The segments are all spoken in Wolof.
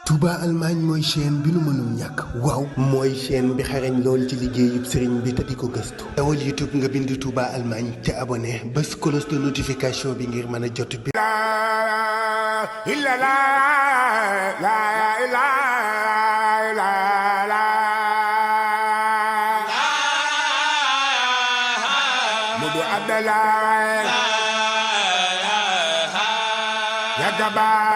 Touba Allemagne mooy chaîne bi nu mënul ñàkk waaw mooy chaîne bi xarañ lool ci liggéeyub sëriñ bi te di ko gëstu dawal YouTube nga bind Touba Allemagne te abonné bés cloche de notification bi ngir mën a jot bi Mudu Abdallah ya gaba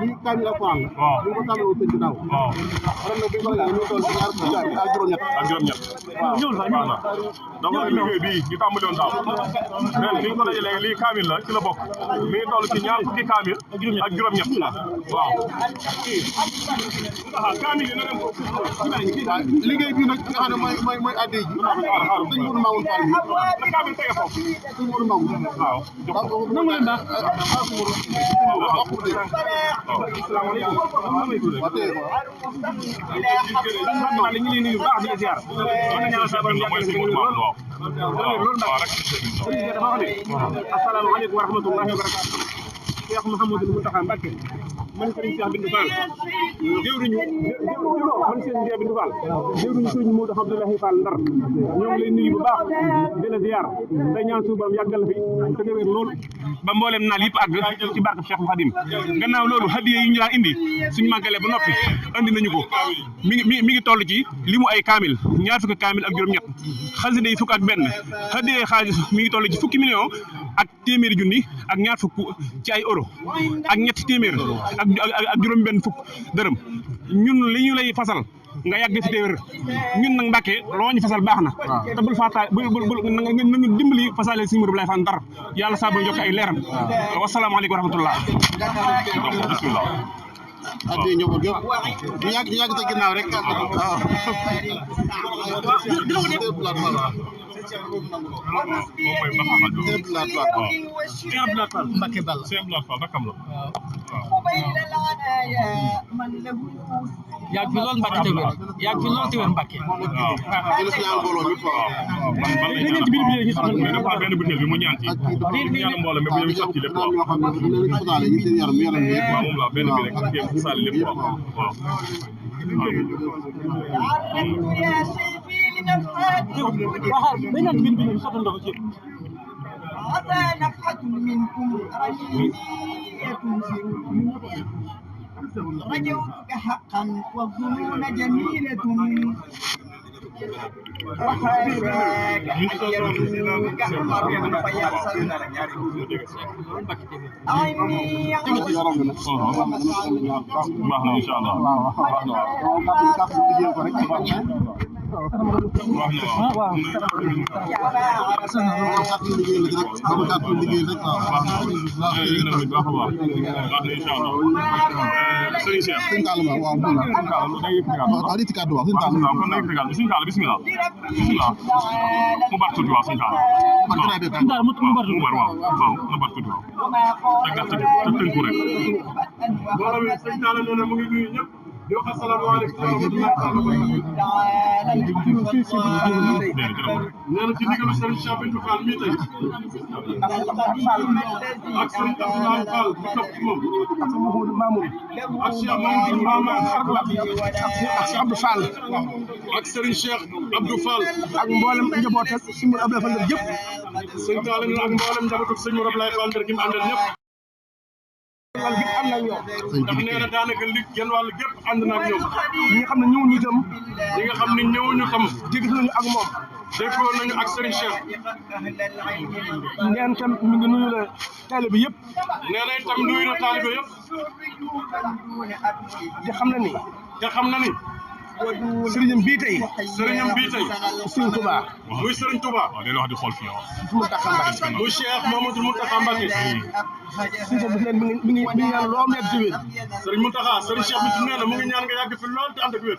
lii kaamil alxuraan la. waaw ñu ko tàmbalee wu sëñ bi daaw. waaw ren nag bi ñu ko defee ñu toll ci ñaar fukki ak juróom-ñett. ak juróom-ñett. waaw ñëwul fa ñëwul fa. donc liggéey bii ñu tàmbali woon daaw. ren ni ñu ko dajalee lii kaamil la ci la bokk. mi ngi toll ci ñaar fukki kaamil. ak juróom-ñett. waaw. kaamil yi na dem ko. liggéey bii nag nga xam ne mooy adde ji. sëñ Mourou Mamoun Fall bi. na kaamil tege foofu. sëñ Mourou Mamoun. waaw. nangu leen baax. asalaamaaleykum wa rahmatullahi wa barakatuh. Cheikh Mouhamadou Mountakha Mbacké man Serigne Cheikh Bintou Fall jëwriñu man Serigne Cheikh Bintou Fall jëwriñu Serigne Modou Abdoulaye Fall Ndar ñoo ngi lay nuyu bu baax di la ziar day ñaan suubam yàggal fi te nga wér lool ba mboolem naal yëpp àgg ci barke Cheikh Khadim gannaaw loolu hadiya yi ñu daan indi suñu màggalee ba noppi andi nañu ko mi ngi toll ci limu ay kaamil ñaar fukki kaamil ak juróom-ñett xasida yi fukk ak benn hadiya xaalis mi ngi toll ci fukki million ak téeméeri junni ak ñaar fukk ci ay euro ak ñetti téeméer ak juróom-benn fukk dërëm ñun li ñu lay fasal nga yàgg fi téewér ñun nag Mbàkke loo ñu fasal baax na te bul faata nañu dimbali fasale si Modou Abdoulaye Fall Ndar yàlla saa ba jokk ay leeram wasalaamaaleykum wa rahmatullah bismillah addi ñoo ko gëp ñu yàgg sa ginnaaw rek Mbacké Bal yàgg fi lool Mbacké téwér yàgg fi lool téwér Mbacké benn butéel bi mu ñaan ci ñaan mbooloo mais bu ñu sotti lépp waaw moom la benn bi rek bu sali lépp waaw beneen bin bi sotti ndox ci عسى نفحة منكم رجية رجوتك حقا والظنون جميلة وحاشاك أن يرجوك حمر فيحصل عيني baax na incha allah nee na ci ndigalu Serigne Cheikh Bintou Fall mii tey ak Serigne Abdoulaye Fall bu topp ci moom ak Cheikh Mamadou Mamadou ak Cheikh Abdou Fall ak Serigne Cheikh Abdou Fall ak mboolem njabootam Serigne Modou Abdoulaye Fall yëpp Serigne Talla ak mboolem njabootam Serigne Modou Abdoulaye Fall gi mu àndal ñëpp wàll gépp ànd na ak ñoom ndax nee na daanaka li genn wàll gépp ànd na ak ñoom ñi nga xam ne ñëwuñu itam ñi nga xam ne ñëwuñu tam dégg nañu ak moom déggoo nañu ak Serigne Cheikh neen tam mi ngi nuyu la taalibe yëpp nee na itam nuyu na taalibe yëpp te xam na ni sëriñam bii tey Serigne Touba muy Serigne Touba waaw day wax di xool fii muy Cheikh Mamadou Mountakha Mbacké mi ngi ñaan loo nekk ci wér Serigne Mountakha Serigne Cheikh bi nee na mu ngi ñaan nga yàgg fi lool te ànd ak wér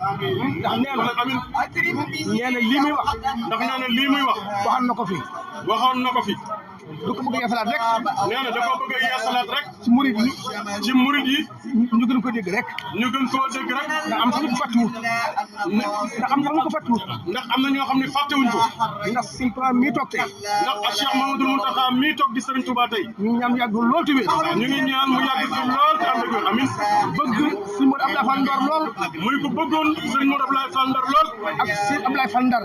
ndax nee na amin nee na lii muy wax ndax nee na lii muy wax waxoon na ko fi du ko bëgg a yeesalaat rek nee na da ko bëgg a yeesalaat rek ci murid yi ñu gën ko dégg rek ndax am sax ñu ko fàttiwut ndax am na ñoo xam ne fàttewuñ ko ndax Sëriñ Tuubaa mii toog tey ndax ak Cheikh Mamadou Mountakha mii toog di Serigne Touba tey ñu ñaan yàgg lool te wér ñu ngi ñaan mu yàgg fi lool te ànd ak wér amin bëgg Serigne Modou Abdoulaye Fall Ndar lool muy ko bëggoon Serigne Modou Abdoulaye Fall Ndar lool ak Serigne Abdoulaye Fall Ndar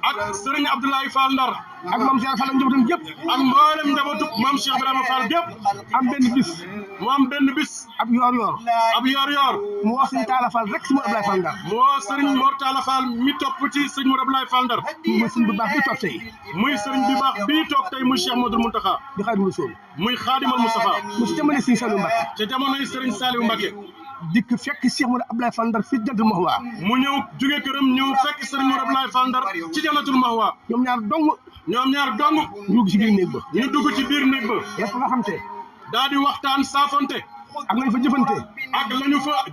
ak Serigne Abdoulaye Fall Ndar ak Mame Cheikh Fall ak njabootam yëpp ak mboolem njabootu Mame Cheikh Ibrahima Fall yëpp am benn bis ab yoor yoor mu woo Serigne Talla Fall rek si Modou Abdoulaye Fall Ndar mu woo Serigne Mor Talla Fall mi topp ci Serigne Modou Abdoulaye Fall Ndar muy Serigne bi baax bi toog tey muy Serigne bi baax bii toog tey muy Cheikh Modou Mountakha di Xaadimu Rasuul muy Xaadimal Moustapha mu si jamono Serigne Saliou Mbacké te jamonoy Serigne Saliou Mbacké dikk fekk Cheikh Modou Abdoulaye Fall Ndar fi Jannatul Mahwa mu ñëw jóge këram ñëw fekk Serigne Modou Abdoulaye Fall Ndar ci Jannatul Mahwa ñoom ñaar dong ñu dugg ci biir néeg ba lépp nga xam te daa di waxtaan saafonte ak lañ fa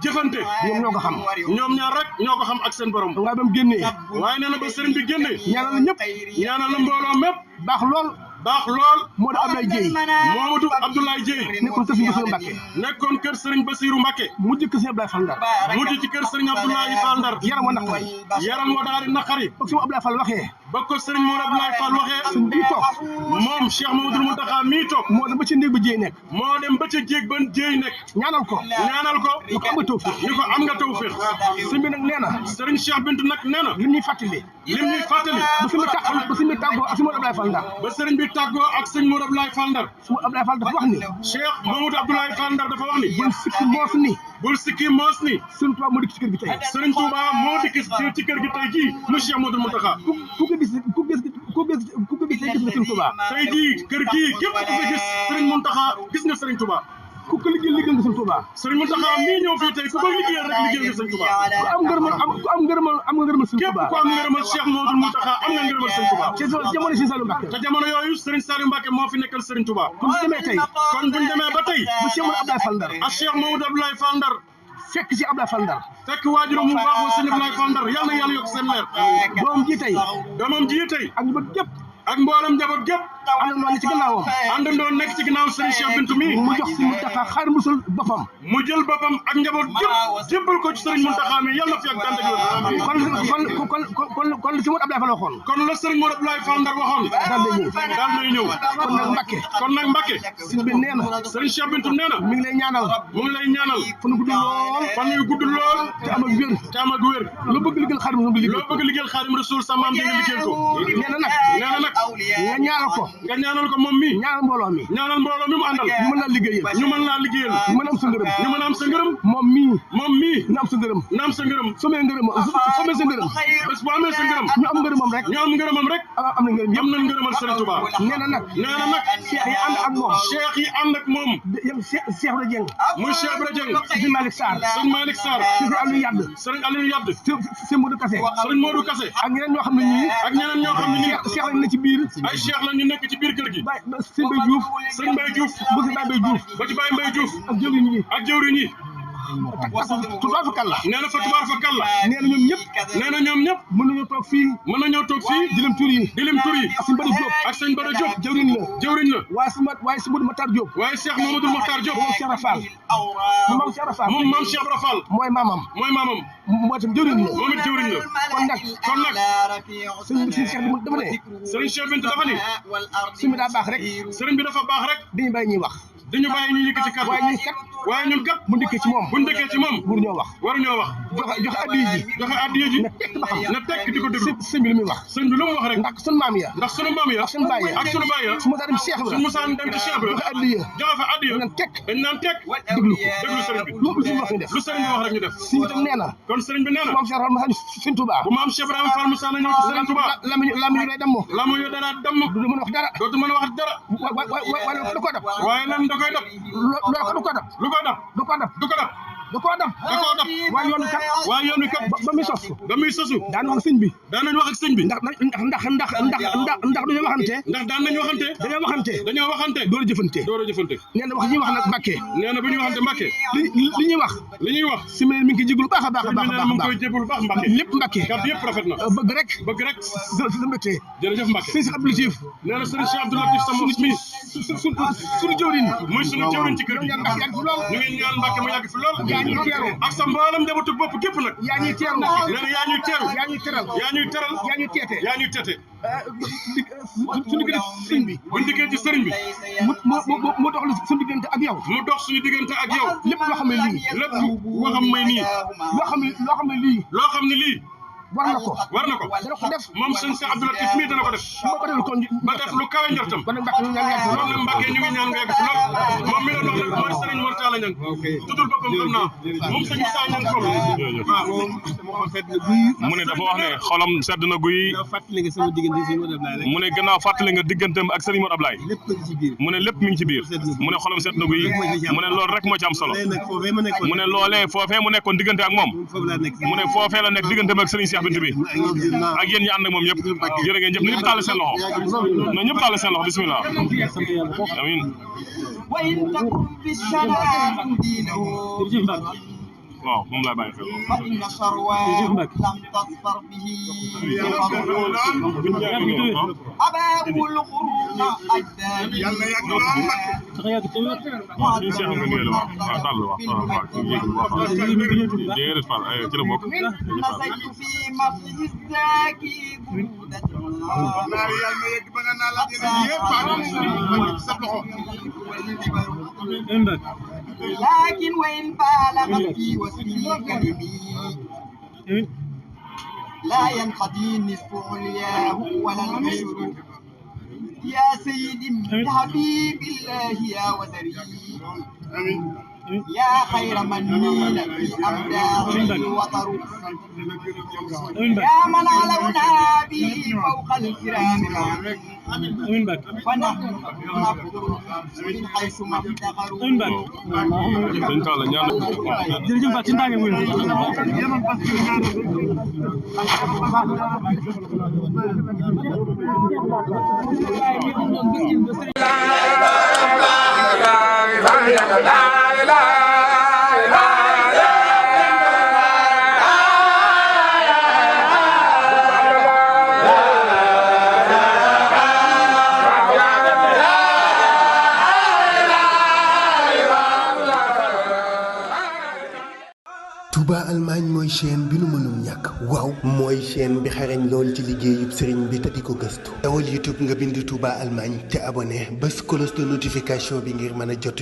jëfante ñoom ñoo ko xam ñoom ñaar rek ñoo ko xam ak seen borom waaye ba mu génnee waaye nee na ba sëriñ bi génnee ñaanal na ñëpp ñaanal na mbooloo mépp baax lool Modou Abdoulaye Dieye nekkoon kër Serigne Bassirou Mbacké mujj kër Serigne Abdoulaye Fall Ndar mujj ci kër Serigne Abdoulaye Fall Ndar yaram wa daal di naqari ba ba ko sëriñ Mor Abdoulaye Fall waxee sëñ bi toog moom Cheikh Mamadou Mountakha mii toog moo dem ba ci néeg ba jéey nekk moo dem ba ca jéeg ban jéey nekk ñaanal ko ñaanal ko ñu ko am nga tawfiq ni ko am nga tawfiq sëñ bi nag nee na sëriñ Cheikh Bintou nag nee na lim ñuy fàttali lim ñuy fàttali ba sëñ bi tàggoo ak sëñ Modou Abdoulaye Fall Ndar ba sëriñ bi tàggoo ak sëñ Mor Abdoulaye Fall Ndar sëñ Abdoulaye Fall dafa wax ni Cheikh Mamadou Abdoulaye Fall Ndar dafa wax ni bul sikki moos ni bul sikki moos ni sëñ Tuubaa moo dikk ci kër gi tey sëriñ Touba moo dikk ci kër gi tey jii mu Cheikh Mamadou Mountakha ku ko gis tey gis nga sëñ Tuubaa tey jii kër gii képp ku fi gis sëriñ Mountakha gis nga sëriñ Touba ku ko liggéey nga sëñ Tuubaa sëriñ Mountakha mii ñëw fii tey ku ko liggéeyal rek liggéeyal nga sëriñ Touba ku am ngërëmal sëñ képp Tuubaa ku am ngërëmal Cheikh Mamadou Mountakha am nga ngërëmal sëriñ Touba ci jamono si Saliou Mbacké te jamono yooyu sëriñ Saliou Mbacké moo fi nekkal sëriñ Touba kon bu demee tey kon buñ demee ba tey bu Cheikh Modou Abdoulaye Fall Ndar ak Cheikh Mamadou Abdoulaye Fall Ndar fekk ci Abdoulaye Fall Ndar fekk waajuram mu baaxoo sëñ Abdoulaye Fall Ndar yal na yàlla yokk seen leer doom ji tey doomam ji tey ak ñu bëgg gépp ak mboolem njaboot gépp àndandoo ne ci gannaawam àndandoo nekk ci ginnaaw sëriñ Cheikh Bintou mi mu jox si Mountakha xaar musul boppam mu jël boppam ak njaboot gépp jébbal ko ci sëriñ Mountakha mi yàlla fi ak dànd ak kon li si Modou Abdoulaye Fall waxoon kon la sëriñ Mor Abdoulaye Fall Ndar waxoon daal nay ñëw kon nag Mbacké kon nag Mbacké sëñ bi nee na sëriñ Cheikh Bintou nee na mi ngi lay ñaanal mu ngi lay ñaanal fan gudd lool fan yu gudd lool te am ak wér te am ak wér lu bëgg liggéeyal Xaadimu Rasuul loo bëgg liggéeyal Xaadimu Rasuul sa maam di nga liggéeyal ko nee na nag nga ñaanal ko nga ñaanal ko moom mi ñaanal mbooloo mi ñaanal mbooloo mi mu àndal ñu mën laa liggéeyal ñu mën laa liggéeyal ñu mën a am sa ngërëm ñu mën a am sa ngërëm moom mii na am sa ngërëm sa ngërëm somee sa ngërëm bés bu amee sa ngërëm ñu am ngërëmam rek ñu am ngërëmam rek am na ngërëm am nañ ngërëmal Sëriñ Touba nee na nag cheikh yi ànd ak moom cheikh yi ànd ak moom yam Cheikh Ibra Dieng muy Cheikh Ibra Dieng sëñ Malick Sarr sëñ Malick Sarr sëñ Aliou Yadd sëriñ Aliou Yadd sëñ Modou Kassé sëriñ Modou Kassé ak ñeneen ñoo xam ne ñii ak ñeneen ñoo xam ne ñii cheikh lañ ne ci biir ay cheikh la ñu nekk ci biir kër gi sëñ Mbaye Diouf sëñ Mbaye Diouf bu si Baye Mbaye Diouf ba ci Baye Mbaye Diouf ak jëwriñ yi ak jëwriñ yi tubaab fa kàlla nee na fa tubaab fa kàlla nee na ñoom ñëpp mën nañoo toog fii di lim tur yi di lim tur yi ak sëñ Bada Diop ak sëñ Bada Diop jëwriñ la waaye si Modou Matar Diop waaye Cheikh Mamadou Makhtar Diop moom Cheikh Rafal moom maam Cheikh Rafal mooy maamam moo tam jëwriñ la moom it jëwriñ la kon nag sëñ Cheikh bi dafa ne sëriñ Cheikh Bintou dafa ni sëñ bi daa baax rek sëriñ bi dafa baax rek dañu bàyyi ñuy wax dañu bàyyi ñu yëkkati kàddu waaye ñun kat bu ndikkee ci moom waruñoo wax joxe addiya ji na tekk di ko déglu sëñ bi lu muy wax sëñ bi lu mu wax rek ndax sunu maam ya ak sunu baay ya su ma daa dem Cheikh su Moussa dem ci Cheikh joxe fa addiya dañ naan tekk déglu sëriñ bi lu sëriñ wax ñu def lu sëriñ bi wax rek ñu def sëriñ bi tam nee na kon sëriñ bi nee na maam Cheikh Fall Moussa sëriñ Touba bu maam Cheikh Ibrahima Fall Moussa na ñëw ci sëriñ Touba lamiñu day damm lamiñu dana damm du mën a wax dara dootu mën a wax dara waaye da ko dab waaye lan da koy dab du ko dab waaye yoon wi kat ba muy sosu daan wax sëñ bi ndax dañoo waxante door a jëfante nee na wax ñuy wax nag Mbacké nee na bu ñuy waxante Mbacké li ñuy wax simi mi ngi koy jéglu baax a baax Mbacké lépp Mbacké kàddu yëpp rafet na bëgg rek sa mbégte jërëjëf Mbacké sëñ si Abdou Latif nee na sëriñ Cheikh Abdou Latif sama mi suñu jëwriñ muy suñu jëwriñ ci kër gi ñu ngi ñaan Mbacké mu yàgg fi lool ak sa mboolem njabootu bopp gépp nag yaa ñuy teeru nee na yaa ñuy teeru yaa ñuy teral yaa ñuy teral yaa ñuy teete yaa ñuy tete suñu diggante sëriñ bi buñ diggee ci sëriñ bi mu dox suñu diggante ak yow mu dox suñu diggante ak yow lépp loo xam ne lii lépp waxam may nii loo xam ne lii war na ko dana ko def moom sëñ Cheikh Abdou Latif mii dana ko def ba def lu kawe njortam loolu nag Mbacké ñu ngi ñaan nga yegg fi lool moom mi doon wax nag mooy sëriñ Mor Talla Niang tuddul boppam xam naa moom sëñ Moussa Niang ko mu ne dafa wax ne xolam sedd na guy mu ne gannaaw fàttali nga digganteem ak sëriñ Mor Ablaye mu ne lépp mi ngi ci biir mu ne xolam sedd na guy mu ne loolu rek moo ci am solo mu ne loolee foofee mu nekkoon diggante ak moom mu ne foofee la nekk digganteem ak sëriñ Cheikh Bintou bi ak yéen ñi ànd ak moom ñëpp jërë ngeen jëf na ñëpp tàll seen loxo na ñëpp tàll seen loxo bismillah amin waaw moom laa bàyyi xel. فإن شروى لم تصفر به أباب القرون أجدادي نسيت في مطه الزاكي برودة لكن وإن بالغت في وسمي كلمي لا ينقضي النصف علياه ولا العشر يا سيدي حبيب الله يا وزري يا خير من نيل في أمداه الوطر يا من علونا به فوق الكرام فنحن نقدر من حيث ما افتقروا Touba Allemagne mooy chaîne bi nu mënul ñàkk waaw mooy chaîne bi xarañ lool ci liggéeyub sëriñ bi te di ko gëstu dawal YouTube nga bind Touba Allemagne te abonné bés cloche de notification bi ngir mën a jot